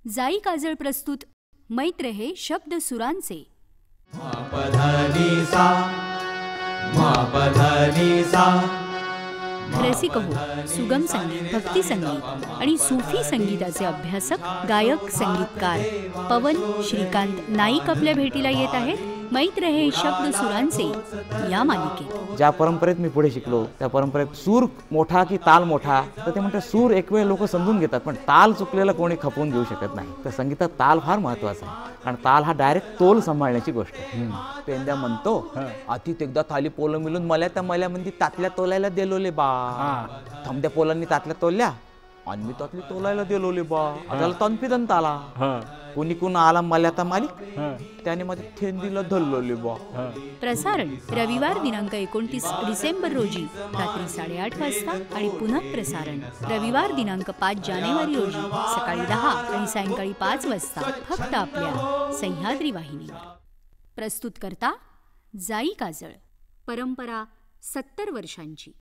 जाई काजळ प्रस्तुत मैत्र हे शब्द सुरांचे. रसिक हो, सुगम संगीत, भक्ती संगीत आणि सूफी संगीताचे अभ्यासक, गायक, संगीतकार पवन श्रीकांत नाईक आपल्या भेटीला येत आहेत. मैत्र हे शब्द सुरांचे या मालिकेत. ज्या परंपरेत मी पुढे शिकलो त्या परंपरेत सूर मोठा की ताल मोठा, तर ते म्हणतात सूर एक वेळ लोक समजून घेतात पण ताल चुकलेला कोणी खपवून घेऊ शकत नाही. तर संगीतात ताल फार महत्त्वाचा आहे, कारण ताल हा डायरेक्ट तोल सांभाळण्याची गोष्ट आहे. पेंद्या म्हणतो अतित एकदा थाली पोलं मिळून मला त्या मल्यामध्ये तातल्या तोलायला दिलोले बा. थमद्या पोलांनी तातल्या तोलल्या आणि मी तातली तोलायला दिलोले बा. त्याला तनपिदंत आला. कोणी कोण आला मला तर मालिक त्याने माझ्या थेंदीला धरलोले बा. प्रसारण रविवार दिनांक 29 डिसेंबर रोजी रात्री 8:30 वाजता आणि पुन्हा प्रसारण रविवार दिनांक 5 जानेवारी रोजी सकाळी 10 आणि सायंकाळी 5 वाजता फक्त आपल्या सह्याद्री वाहिनीवर. प्रस्तुत करता जाई काजळ. परंपरा 70 वर्षांची.